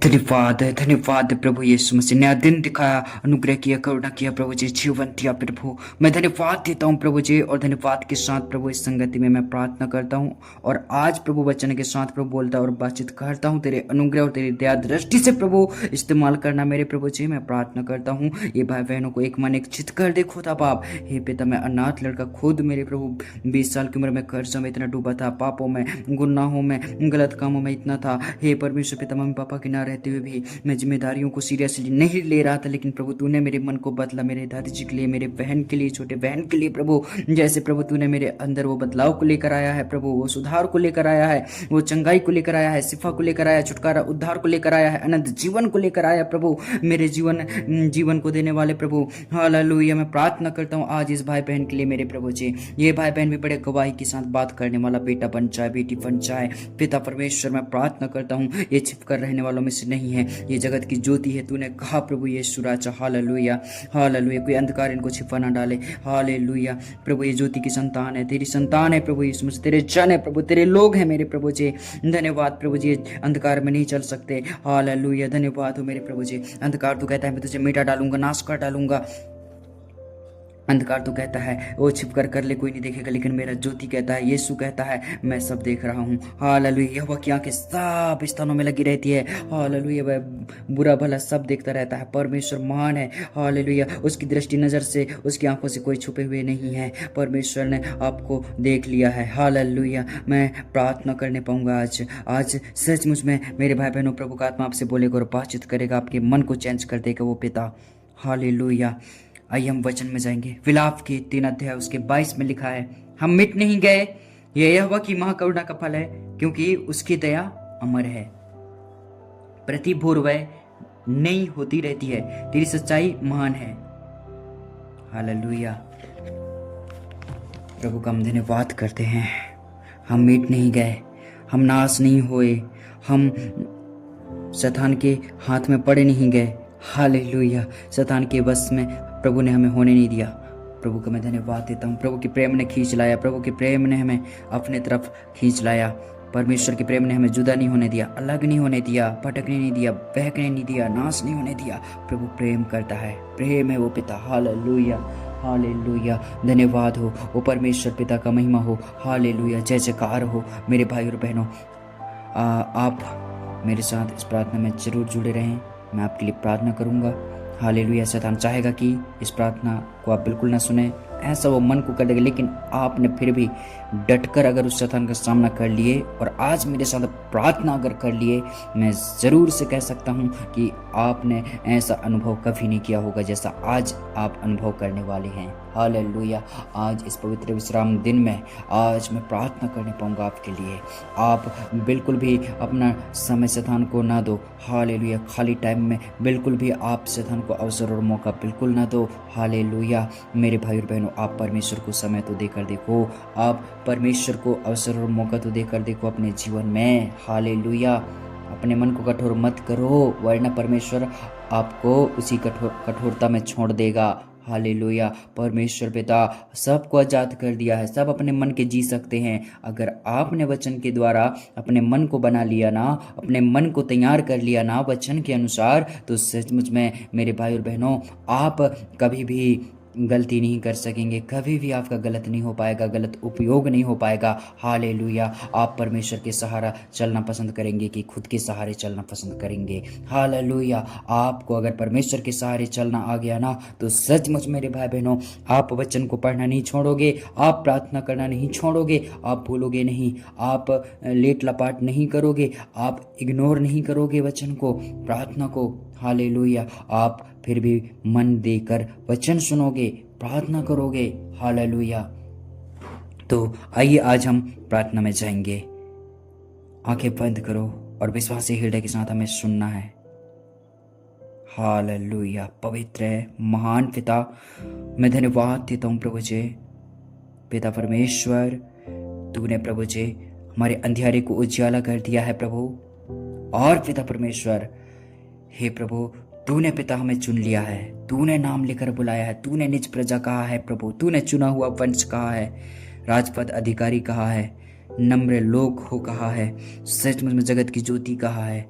धन्यवाद धन्यवाद प्रभु यीशु मसीह, नया दिन दिखाया, अनुग्रह किया, करुणा किया प्रभु जी, जीवन दिया प्रभु। मैं धन्यवाद देता हूँ प्रभु जी, और धन्यवाद के साथ प्रभु इस संगति में मैं प्रार्थना करता हूँ। और आज प्रभु वचन के साथ प्रभु बोलता और बातचीत करता हूँ। तेरे अनुग्रह और तेरी दया दृष्टि से प्रभु इस्तेमाल करना मेरे प्रभु जी। मैं प्रार्थना करता हूँ ये भाई बहनों को एक मन एक चित कर दे खुदा बाप। हे पिता, मैं अनाथ लड़का खुद मेरे प्रभु 20 साल की उम्र में कर्जों में इतना डूबा था, पापों में, गुनाहों में, गलत कामों में इतना था। हे परमेश्वर पिता, मम्मी पापा के ना रहते हुए भी मैं जिम्मेदारियों को सीरियसली नहीं ले रहा था, लेकिन प्रभु तूने मेरे मन को बदला, मेरे दादाजी के लिए, मेरे बहन के लिए, छोटे बहन के लिए प्रभु। जैसे प्रभु तूने मेरे अंदर वो बदलाव को लेकर आया है प्रभु, वो सुधार को लेकर आया है, वो चंगाई को लेकर आया है, शिफा को लेकर आया है, छुटकारा उद्धार को लेकर आया है, अनंत जीवन को लेकर आया प्रभु, मेरे जीवन को देने वाले प्रभु। हालेलुया। मैं प्रार्थना करता हूँ आज इस भाई बहन के लिए मेरे प्रभु जी। ये भाई बहन भी बड़े गवाही के साथ बात करने वाला बेटा बन जाए, बेटी बन जाए। पिता परमेश्वर, मैं प्रार्थना करता हूँ ये छिप कर रहने वालों में से नहीं है, ये जगत की ज्योति है। तूने कहा प्रभु यीशु राजा। Hallelujah hallelujah. कोई अंधकार इनको छिपा ना डाले। हालेलुया। प्रभु ये ज्योति की संतान है, तेरी संतान है प्रभु यीशु मसीह, तेरे जन है प्रभु, तेरे लोग हैं मेरे प्रभु जी। धन्यवाद प्रभु जी, अंधकार में नहीं चल सकते। हालेलुया। धन्यवाद हो मेरे प्रभु जी। अंधकार तो कहता है मैं तुझे मिटा डालूंगा, नाश कर डालूंगा। अंधकार तो कहता है वो छिप कर ले कोई नहीं देखेगा, लेकिन मेरा ज्योति कहता है, यीशु कहता है मैं सब देख रहा हूँ। हालेलुया। यहोवा की आंखें सब स्थानों में लगी रहती है। हालेलुया। वह बुरा भला सब देखता रहता है। परमेश्वर महान है। हालेलुया। उसकी दृष्टि नजर से, उसकी आंखों से कोई छुपे हुए नहीं है। परमेश्वर ने आपको देख लिया है। हालेलुया। मैं प्रार्थना करने पाऊंगा आज सचमुच में मेरे भाई बहनों, प्रभु का आत्मा आपसे बोलेगा और बातचीत करेगा, आपके मन को चेंज कर देगा वो पिता। हालेलुया। आइए हम वचन में जाएंगे। विलाप के 3 अध्याय उसके 22 में लिखा है, हम मिट नहीं गए, यह यहोवा की महाकरुणा का फल है, क्योंकि उसकी दया अमर है। प्रति भोर वह नई होती रहती है, तेरी सच्चाई महान है। हालेलुया। प्रभु का हम धन्यवाद करते हैं। हम मिट नहीं गए, हम नाश नहीं हुए, हम शैतान के हाथ में पड़े नहीं गए। हालेलुया। शैतान के बस में प्रभु ने हमें होने नहीं दिया। प्रभु का मैं धन्यवाद देता हूँ। प्रभु के प्रेम ने खींच लाया, प्रभु के प्रेम ने हमें अपने तरफ खींच लाया। परमेश्वर के प्रेम ने हमें जुदा नहीं होने दिया, अलग नहीं होने दिया, भटकने नहीं दिया, बहकने नहीं दिया, नाश नहीं होने दिया। प्रभु प्रेम करता है, प्रेम है वो पिता। Hallelujah hallelujah. धन्यवाद हो वो परमेश्वर पिता का महिमा हो। हालेलुया। जय जयकार हो मेरे भाई और बहनों। आप मेरे साथ इस प्रार्थना में जरूर जुड़े रहें। मैं आपके लिए प्रार्थना करूंगा। हालेलुया। शैतान चाहेगा कि इस प्रार्थना को आप बिल्कुल ना सुने, ऐसा वो मन को कर देगा, लेकिन आपने फिर भी डटकर अगर उस शैतान का सामना कर लिए और आज मेरे साथ प्रार्थना अगर कर लिए, मैं ज़रूर से कह सकता हूँ कि आपने ऐसा अनुभव कभी नहीं किया होगा जैसा आज आप अनुभव करने वाले हैं। हालेलुया। आज इस पवित्र विश्राम दिन में आज मैं प्रार्थना करने पाऊंगा आपके लिए। आप बिल्कुल भी अपना समय शैतान को ना दो। हालेलुया। खाली टाइम में बिल्कुल भी आप शैतान को अवसर और मौका बिल्कुल ना दो। हालेलुया। मेरे भाई और बहनों, आप परमेश्वर को समय तो देकर देखो, आप परमेश्वर को अवसर और मौका तो देकर देखो अपने जीवन में। हालेलुया। अपने मन को कठोर मत करो, वरना परमेश्वर आपको उसी कठोरता में छोड़ देगा। हालेलुया। परमेश्वर पिता सबको आजाद कर दिया है, सब अपने मन के जी सकते हैं। अगर आपने वचन के द्वारा अपने मन को बना लिया ना, अपने मन को तैयार कर लिया ना वचन के अनुसार, तो सचमुच में मेरे भाई और बहनों, आप कभी भी गलती नहीं कर सकेंगे, कभी भी आपका गलत नहीं हो पाएगा, गलत उपयोग नहीं हो पाएगा। हालेलुया। आप परमेश्वर के सहारा चलना पसंद करेंगे कि खुद के सहारे चलना पसंद करेंगे। हालेलुया। आपको अगर परमेश्वर के सहारे चलना आ गया ना, तो सचमुच मेरे भाई बहनों, आप वचन को पढ़ना नहीं छोड़ोगे, आप प्रार्थना करना नहीं छोड़ोगे, आप भूलोगे नहीं, आप लेट लपाट नहीं करोगे, आप इग्नोर नहीं करोगे वचन को, प्रार्थना को। हालेलुया। आप फिर भी मन देकर वचन सुनोगे, प्रार्थना करोगे। हालेलुया। तो आइए आज हम प्रार्थना में जाएंगे। आंखें बंद करो और विश्वासी हृदय के साथ हमें सुनना है। हालेलुया। पवित्र महान पिता, मैं धन्यवाद देता हूँ प्रभु जी। पिता परमेश्वर, तूने प्रभु जी हमारे अंधियारे को उजियाला कर दिया है प्रभु। और पिता परमेश्वर, हे प्रभु, तूने पिता हमें चुन लिया है, तूने नाम लेकर बुलाया है, तूने निज प्रजा कहा है प्रभु, तूने चुना हुआ वंश कहा है, राजपद अधिकारी कहा है, नम्र लोग हो कहा है, सचमुच में जगत की ज्योति कहा है।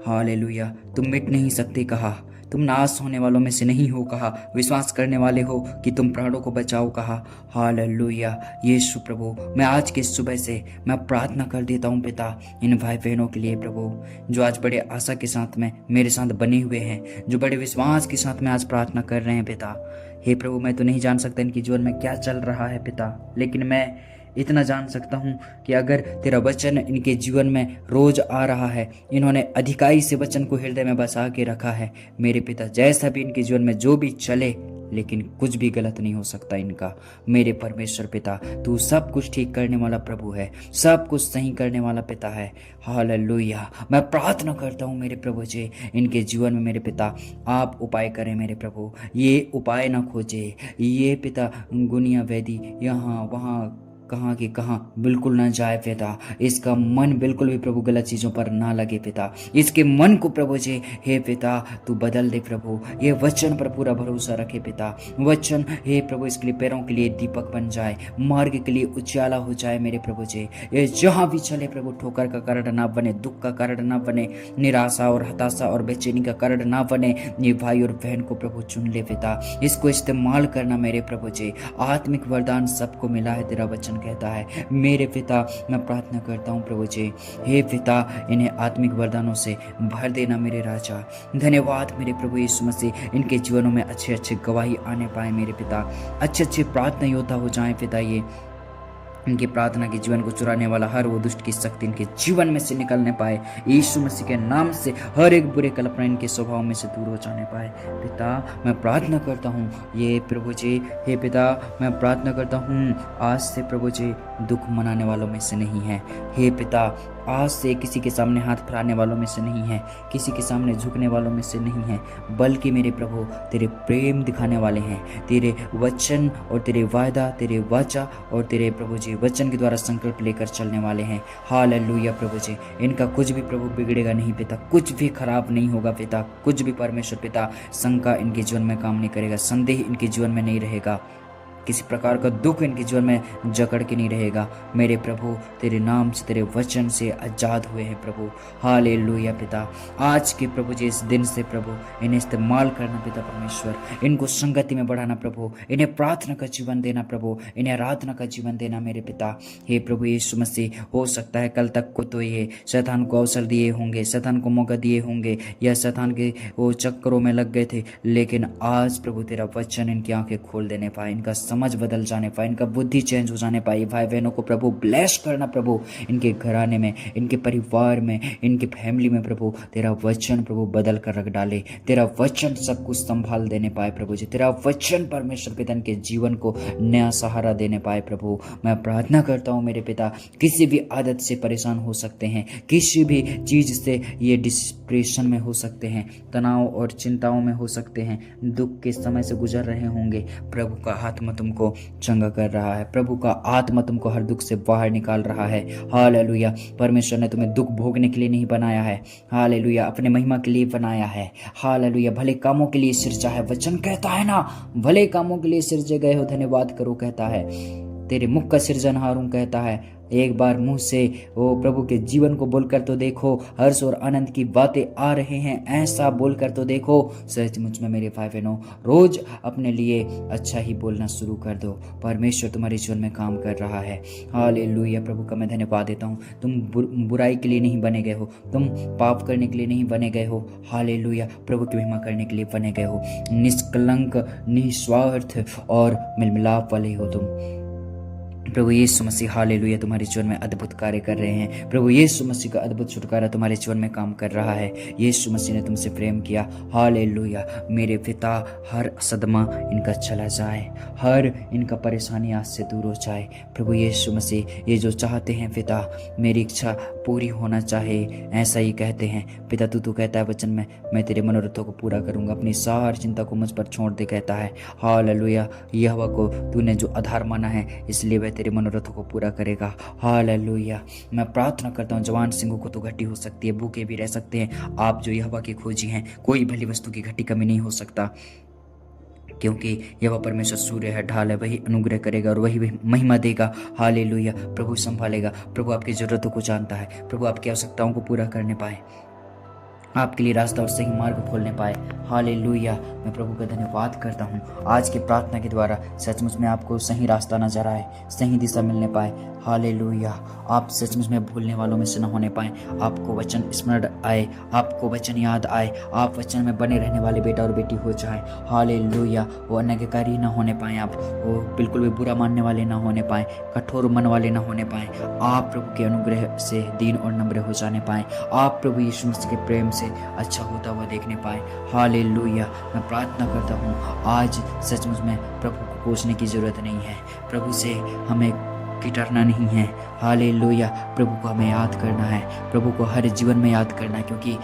हालेलुया। तुम मिट नहीं सकते कहा, तुम नाश होने वालों में से नहीं हो कहा, विश्वास करने वाले हो कि तुम प्राणों को बचाओ कहा। हालेलुया। यीशु प्रभु, मैं आज के सुबह से मैं प्रार्थना कर देता हूँ पिता, इन भाई बहनों के लिए प्रभु, जो आज बड़े आशा के साथ में मेरे साथ बने हुए हैं, जो बड़े विश्वास के साथ में आज प्रार्थना कर रहे हैं पिता। हे प्रभु, मैं तो नहीं जान सकता इनके जीवन में क्या चल रहा है पिता, लेकिन मैं इतना जान सकता हूँ कि अगर तेरा वचन इनके जीवन में रोज आ रहा है, इन्होंने अधिकाई से वचन को हृदय में बसा के रखा है मेरे पिता, जैसा भी इनके जीवन में जो भी चले, लेकिन कुछ भी गलत नहीं हो सकता इनका। मेरे परमेश्वर पिता, तू सब कुछ ठीक करने वाला प्रभु है, सब कुछ सही करने वाला पिता है। हालेलुया। मैं प्रार्थना करता हूँ मेरे प्रभु जी, इनके जीवन में मेरे पिता आप उपाय करें मेरे प्रभु, ये उपाय ना खोजे, ये पिता गुनिया वैदी यहाँ वहाँ कहाँ की कहाँ बिल्कुल ना जाए पिता, इसका मन बिल्कुल भी प्रभु गलत चीज़ों पर ना लगे पिता, इसके मन को प्रभु जी हे पिता तू बदल दे प्रभु, ये वचन पर पूरा भरोसा रखे पिता, वचन हे प्रभु इसके लिए पैरों के लिए दीपक बन जाए, मार्ग के लिए उजाला हो जाए मेरे प्रभु जी। ये जहाँ भी चले प्रभु ठोकर का कारण ना बने, दुख का कारण ना बने, निराशा और हताशा और बेचैनी का कारण ना बने। ये भाई और बहन को प्रभु चुन ले पिता, इसको इस्तेमाल करना मेरे प्रभु जी। आत्मिक वरदान सबको मिला है, तेरा वचन कहता है मेरे पिता। मैं प्रार्थना करता हूँ प्रभु जी, हे पिता इन्हें आत्मिक वरदानों से भर देना मेरे राजा। धन्यवाद मेरे प्रभु यीशु मसीह, इनके जीवनों में अच्छे अच्छे गवाही आने पाए मेरे पिता, अच्छे अच्छे प्रार्थना योद्धा हो जाएं पिता। ये इनकी प्रार्थना के जीवन को चुराने वाला हर वो दुष्ट की शक्ति इनके जीवन में से निकलने पाए यीशु मसीह के नाम से, हर एक बुरे कल्पना इनके स्वभाव में से दूर हो जाने पाए पिता। मैं प्रार्थना करता हूँ ये प्रभु जी, हे पिता मैं प्रार्थना करता हूँ आज से प्रभु जी दुख मनाने वालों में से नहीं है, हे पिता आज से किसी के सामने हाथ फैलाने वालों में से नहीं है, किसी के सामने झुकने वालों में से नहीं है, बल्कि मेरे प्रभु तेरे प्रेम दिखाने वाले हैं, तेरे वचन और तेरे वायदा, तेरे वाचा और तेरे प्रभु जी वचन के द्वारा संकल्प लेकर चलने वाले हैं। हालेलुया प्रभु जी, इनका कुछ भी प्रभु बिगड़ेगा नहीं पिता, कुछ भी खराब नहीं होगा पिता, कुछ भी परमेश्वर पिता शंका इनके जीवन में काम नहीं करेगा, संदेह इनके जीवन में नहीं रहेगा, किसी प्रकार का दुख इनके जीवन में जकड़ के नहीं रहेगा मेरे प्रभु। तेरे नाम से तेरे वचन से आजाद हुए हैं प्रभु। हालेलुया पिता, आज के प्रभु जी इस दिन से प्रभु इन्हें इस्तेमाल करना पिता परमेश्वर, इनको संगति में बढ़ाना प्रभु, इन्हें प्रार्थना का जीवन देना प्रभु, इन्हें आराधना का जीवन देना मेरे पिता। हे प्रभु यीशु मसीह, हो सकता है कल तक को तो ये शैतान को अवसर दिए होंगे, शैतान को मौका दिए होंगे, या शैतान के वो चक्करों में लग गए थे, लेकिन आज प्रभु तेरा वचन इनकी आंखें खोल देने पाए, इनका समझ बदल जाने पाए, इनका बुद्धि चेंज हो जाने पाए। भाई बहनों को प्रभु ब्लेस करना प्रभु, इनके घराने में, इनके परिवार में, इनके फैमिली में प्रभु तेरा वचन प्रभु बदल कर रख डाले, तेरा वचन सब कुछ संभाल देने पाए प्रभु जी, तेरा वचन परमेश्वर पिता इनके जीवन को नया सहारा देने पाए प्रभु। मैं प्रार्थना करता हूँ मेरे पिता, किसी भी आदत से परेशान हो सकते हैं, किसी भी चीज से ये डिप्रेशन में हो सकते हैं, तनाव और चिंताओं में हो सकते हैं, दुख के समय से गुजर रहे होंगे, प्रभु का आत्मा तुमको चंगा कर रहा है, प्रभु का आत्मा तुमको हर दुख से बाहर निकाल रहा है। हालेलुया, परमेश्वर ने तुम्हें दुख भोगने के लिए नहीं बनाया है, हालेलुया अपने महिमा के लिए बनाया है, हालेलुया भले कामों के लिए सिरजा है। वचन कहता है ना, भले कामों के लिए सिरजे गए हो धन्यवाद करो कहता है, तेरे मुख का सृजनहार हूं कहता है। एक बार मुंह से वो प्रभु के जीवन को बोलकर तो देखो, हर्ष और आनंद की बातें आ रहे हैं ऐसा बोलकर तो देखो। सचमुच में मेरे भाई बहनों, रोज अपने लिए अच्छा ही बोलना शुरू कर दो, परमेश्वर तुम्हारे जीवन में काम कर रहा है। हालेलुया, प्रभु का मैं धन्यवाद देता हूँ। तुम बुराई के लिए नहीं बने गए हो, तुम पाप करने के लिए नहीं बने गए हो, हालेलुया प्रभु की महिमा करने के लिए बने गए हो। निष्कलंक, निस्वार्थ और मिलमिलाप वाले हो तुम। प्रभु यीशु मसीह हालेलुया तुम्हारे जीवन में अद्भुत कार्य कर रहे हैं। प्रभु यीशु मसीह का अद्भुत छुटकारा तुम्हारे जीवन में काम कर रहा है। यीशु मसीह ने तुमसे प्रेम किया। हालेलुया मेरे पिता, हर सदमा इनका चला जाए, हर इनका परेशानी आज से दूर हो जाए। प्रभु यीशु मसीह, ये जो चाहते हैं पिता मेरी इच्छा पूरी होना चाहे, ऐसा ही कहते हैं पिता। तू कहता है वचन में, मैं तेरे मनोरथों को पूरा करूंगा, अपनी सारी चिंता को मुझ पर छोड़ दे कहता है। हालेलुया, यहोवा को तूने जो आधार माना है इसलिए वह तेरे मनोरथों को पूरा करेगा। हालेलुया, मैं प्रार्थना करता हूँ जवान सिंहों को तो घटी हो सकती है, भूखे भी रह सकते हैं, आप जो यहोवा के खोजी हैं कोई भली वस्तु की घटी कमी नहीं हो सकता, क्योंकि यह परमेश्वर सूर्य है, ढाल है, वही अनुग्रह करेगा और वही महिमा देगा। हालेलुया, प्रभु संभालेगा। प्रभु आपकी जरूरतों को जानता है, प्रभु आपकी आवश्यकताओं को पूरा करने पाए। आपके लिए रास्ता और सही मार्ग खोलने पाए। हालेलुया। मैं प्रभु का धन्यवाद करता हूँ आज की प्रार्थना के द्वारा सचमुच में आपको सही रास्ता नजर आए, सही दिशा मिलने पाए। हालेलुया। आप सचमुच में भूलने वालों में से न होने पाए, आपको वचन स्मरण आए, आपको वचन याद आए, आप वचन में बने रहने वाले बेटा और बेटी हो जाए। हालेलुया। वो अनज्ञकारी न होने पाए, आप वो बिल्कुल भी बुरा मानने वाले न होने पाए, कठोर मन वाले न होने पाए। आप प्रभु के अनुग्रह से दीन और नम्र हो जाने पाए। आप प्रभु यीशु मसीह के प्रेम से अच्छा होता हुआ देखने पाए। हालेलुया। मैं प्रार्थना करता हूँ आज सचमुच में प्रभु को कोसने की जरूरत नहीं है, प्रभु से हमें किटरना नहीं है। हालेलुया। प्रभु को हमें याद करना है, प्रभु को हर जीवन में याद करना है, क्योंकि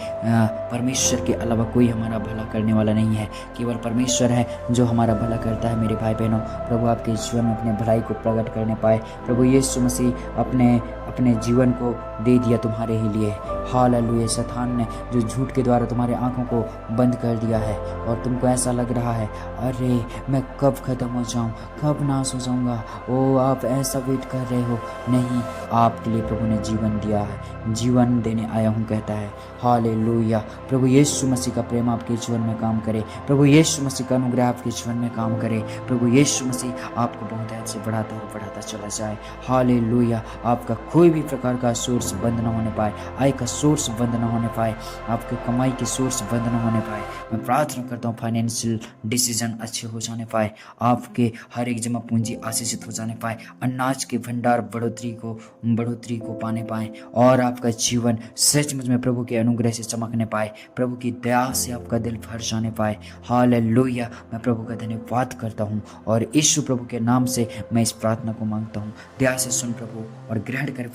परमेश्वर के अलावा कोई हमारा भला करने वाला नहीं है। केवल परमेश्वर है जो हमारा भला करता है। मेरे भाई बहनों, प्रभु आपके जीवन में अपने भलाई को प्रकट करने पाए। प्रभु यीशु मसीह अपने जीवन को दे दिया तुम्हारे ही लिए। हालेलुया। शैतान ने जो झूठ के द्वारा तुम्हारे आंखों को बंद कर दिया है और तुमको ऐसा लग रहा है अरे मैं कब खत्म हो जाऊं, कब नाश हो जाऊंगा, ओ आप ऐसा वेट कर रहे हो। नहीं, आपके लिए प्रभु ने जीवन दिया है, जीवन देने आया हूँ कहता है। हालेलुया। प्रभु यीशु मसीह का प्रेम आपके जीवन में काम करे, प्रभु यीशु मसीह का अनुग्रह आपके जीवन में काम करे, प्रभु यीशु मसीह आपको बहुत ऐसे बढ़ाता चला जाए। हालेलुया। आपका कोई भी प्रकार का सोर्स बंद न होने पाए, आय का सोर्स बंद न होने पाए, आपके कमाई के सोर्स बंद न होने पाए। मैं प्रार्थना करता हूँ फाइनेंशियल डिसीजन अच्छे हो जाने पाए, आपके हर एक जमा पूंजी आशीषित हो जाने पाए, अनाज के भंडार बढ़ोतरी को पाने पाए और आपका जीवन सचमुच में प्रभु के अनुग्रह से चमकने पाए, प्रभु की दया से आपका दिल भर जाने पाए। हालेलुया। मैं प्रभु का धन्यवाद करता हूँ और यीशु प्रभु के नाम से मैं इस प्रार्थना को मांगता हूँ। दया से सुन प्रभु और ग्रहण कर